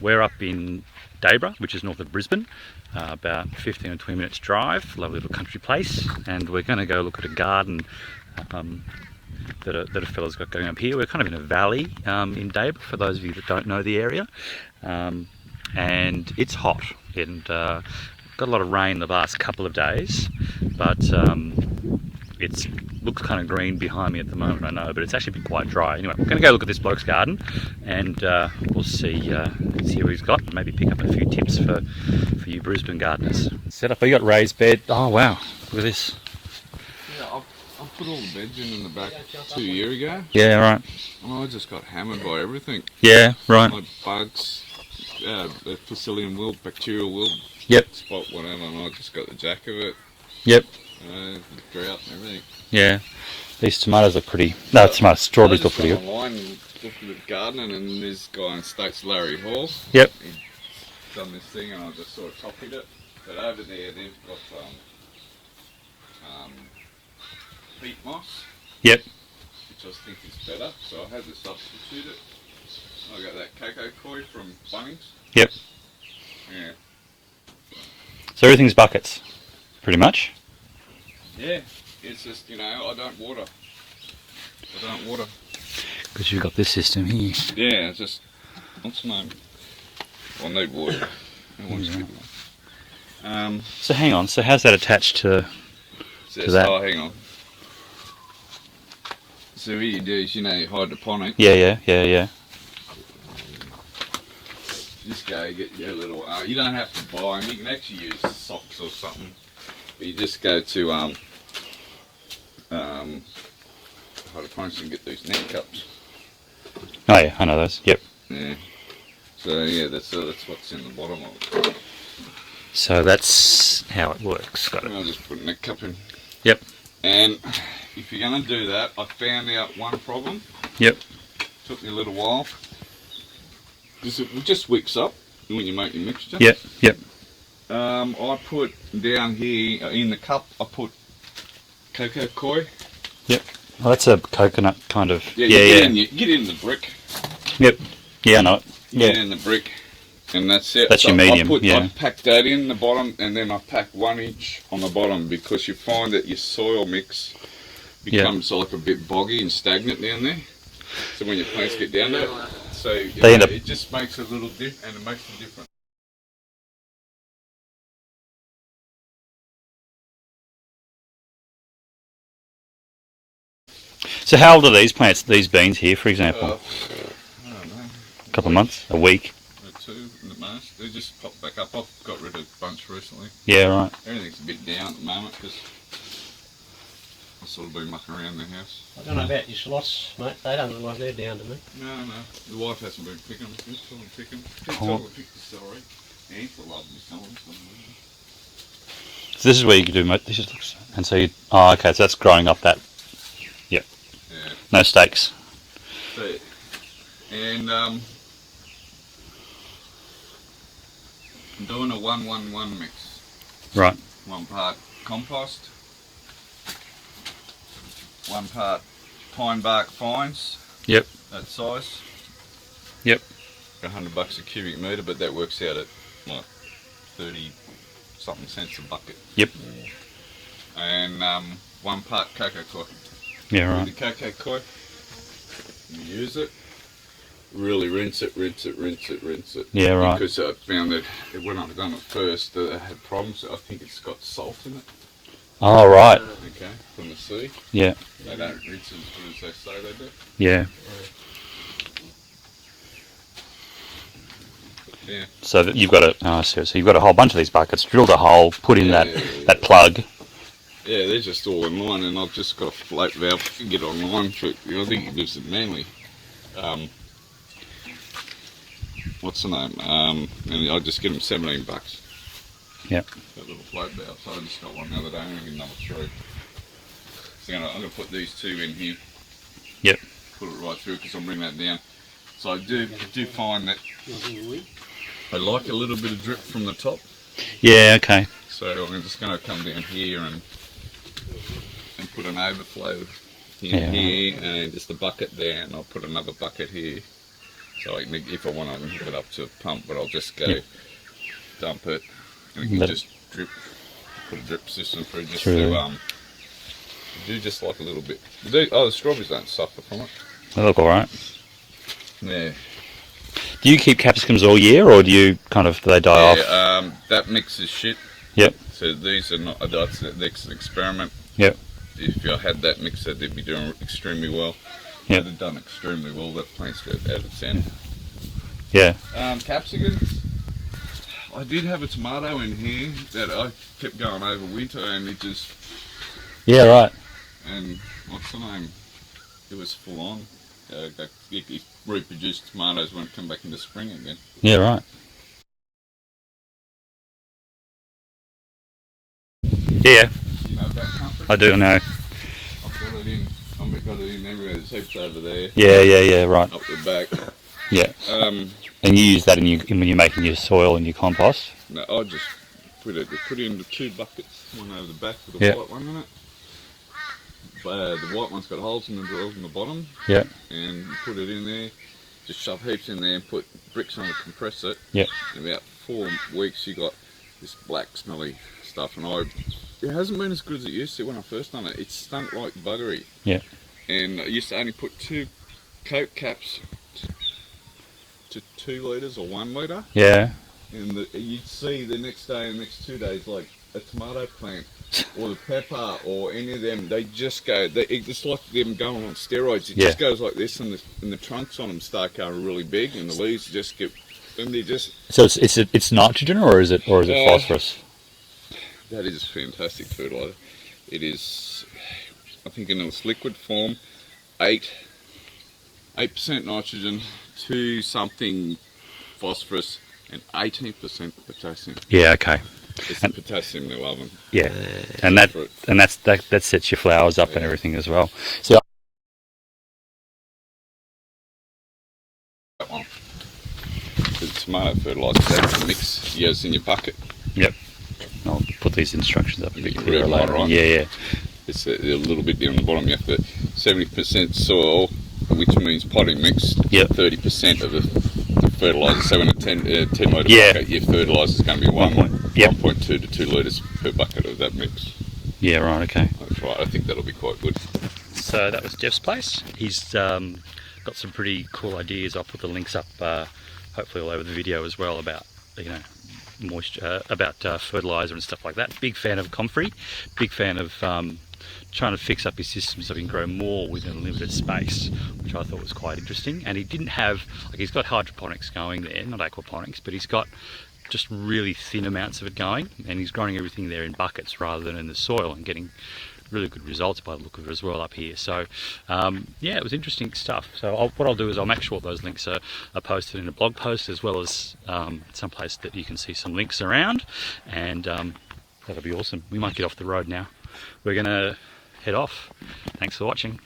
We're up in Dayboro, which is north of Brisbane, about 15 or 20 minutes drive, lovely little country place, and we're going to go look at a garden that a fella's got going up here. We're kind of in a valley in Dayboro, for those of you that don't know the area, and it's hot, and got a lot of rain the last couple of days, but it looks kind of green behind me at the moment, I know, but it's actually been quite dry. Anyway, we're going to go look at this bloke's garden, and we'll see what he's got, and maybe pick up a few tips for you Brisbane gardeners. Set up, you got raised bed. Oh wow, look at this. Yeah, I put all the beds in the back 2 years ago. Yeah, right. And I just got hammered by everything. Yeah, right. Like bugs, Facilium wilt, bacterial wilt, Yep. spot, whatever, and I just got the jack of it. Yep. The drought and everything. Yeah. These tomatoes look pretty. No, tomatoes, strawberries look pretty good. Online looking at gardening, and this guy in States, Larry Hall. Yep. He'd done this thing, and I just sort of copied it. But over there, they've got peat moss. Yep. Which I think is better. So I had to substitute it. I got that cocoa koi from Bunnings. Yep. Yeah. So everything's buckets, pretty much. Yeah. It's just, I don't water. Because you've got this system here. Yeah, it's just, what's the name? I need water. So hang on, so how's that attached to that? Oh, hang on. So what you do is, hydroponic. Yeah. Just go get your little, you don't have to buy them, you can actually use socks or something. But you just go to hydroponics and get these net cups. Oh yeah, I know those. Yep. Yeah. So yeah, that's what's in the bottom of it. So that's how it works. Got it. I'll just put a net cup in. Yep. And if you're going to do that, I found out one problem. Yep. Took me a little while. Because it just wicks up when you make your mixture. Yep. I put down here in the cup, I put cocoa koi. Yep. Well, that's a coconut kind of. Yeah. Get in the brick. Yep. Yeah, I know it. Get in the brick, and that's it. That's your medium. I pack that in the bottom, and then I pack 1 inch on the bottom, because you find that your soil mix becomes like a bit boggy and stagnant down there. So when your plants get down there, so it just makes a little dip, and it makes a difference. So how old are these plants, these beans here, for example? I don't know. A couple of months? A week? Or 2 in the most. They just pop back up. I've got rid of a bunch recently. Yeah, right. Everything's a bit down at the moment, because I've sort of been mucking around the house. I don't know about your slots, mate. They don't look like they're down to me. No. The wife hasn't been picking them. She's told them to pick them. She's Cool. told them to pick the celery. Angela loves me celery. So this is where you can do most. And so you. Oh, okay. So that's growing up that. Yep. Yeah. No stakes. So, and I'm doing a 1-1-1 mix. Right. 1 part compost, 1 part pine bark fines. Yep. That size. Yep. $100 a cubic metre, but that works out at like 30 something cents a bucket. Yep. And 1 part cocoa koi. Yeah, right. The cocoa koi, you use it, really rinse it. Yeah, right. Because I found that when I've done it first, I had problems. I think it's got salt in it. Oh, right. Okay, from the sea. Yeah. They don't rinse it as good as they say they do. Yeah. Yeah. So that you've got so you've got a whole bunch of these buckets, drilled a hole, put in that plug. Yeah, they're just all in line, and I've just got a float valve to get online. I think it lives in Manly. What's the name? And I just get them $17. Yep. That little float valve. So I just got one the other day. I'm going to get number 3. So I'm going to put these 2 in here. Yep. Put it right through, because I'm bringing that down. So I do find that I like a little bit of drip from the top. Yeah. Okay. So I'm just going to come down here and put an overflow in here, and just a bucket there, and I'll put another bucket here, So if I want to hook it up to a pump, but I'll just go Yep. dump it, and it can Let just drip. Put a drip system through just Through to there. do just like a little bit. The strawberries don't suffer from it. They look alright. Yeah. Do you keep capsicums all year, or do you kind of, do they die off? Yeah. That mix is shit. Yep. So these are not. That's an experiment. Yep. If I had that mixer, they'd be doing extremely well. Yep. They've done extremely well. That plant's got out of 10. Yeah. Capsicums. I did have a tomato in here that I kept going over winter, and it just. Yeah, right. And what's the name? It was full on. It reproduced tomatoes when it come back into spring again. Yeah, right. Yeah, You know that comfort? I do know. I've got it in. I've got it in everywhere. There's heaps over there. Yeah, right. Up the back. Yeah. And you use that when you're making your soil and your compost? No, I just put it into 2 buckets. One over the back with a Yeah. white one in it. The white one's got holes in the drills in the bottom. Yeah. And you put it in there. Just shove heaps in there and put bricks on it, compress it. Yeah. In about 4 weeks, you got this black, smelly stuff. And it hasn't been as good as it used to when I first done it. It stunk like buggery. Yeah. And I used to only put 2 Coke caps to 2 litres or 1 litre. Yeah. And you'd see the next day and the next 2 days, like a tomato plant or the pepper or any of them, they just go, it's like them going on steroids. It just goes like this, and the trunks on them start going really big, and the leaves just get, and they just. So it's nitrogen, or is it phosphorus? That is fantastic fertilizer. It is, I think in its liquid form, 8% nitrogen, 2 something phosphorus, and 18% potassium. Yeah. Okay. It's the potassium they're loving. Yeah. And that sets your flowers up and everything as well. So. That one. The tomato fertilizer, that's the mix goes in your bucket. Yep. I'll put these instructions up a bit clearer Red later. line, right? Yeah. It's a little bit down the bottom. You have to 70% soil, which means potting mix. Yep. 30% of the fertilizer. So in a 10 litre bucket, your fertilizer is going to be 1.2 to 2 litres per bucket of that mix. Yeah. Right. Okay. That's right. I think that'll be quite good. So that was Jeff's place. He's got some pretty cool ideas. I'll put the links up, hopefully all over the video as well, about moisture, about fertilizer and stuff like that. Big fan of comfrey. Big fan of trying to fix up his system so he can grow more within a limited space, which I thought was quite interesting. And he didn't have, he's got hydroponics going there, not aquaponics, but he's got just really thin amounts of it going, and he's growing everything there in buckets rather than in the soil, and getting really good results by the look of it as well up here. So yeah, it was interesting stuff. So what I'll do is I'll make sure those links are posted in a blog post, as well as some place that you can see some links around, and that'll be awesome. We might get off the road now. We're gonna head off. Thanks for watching.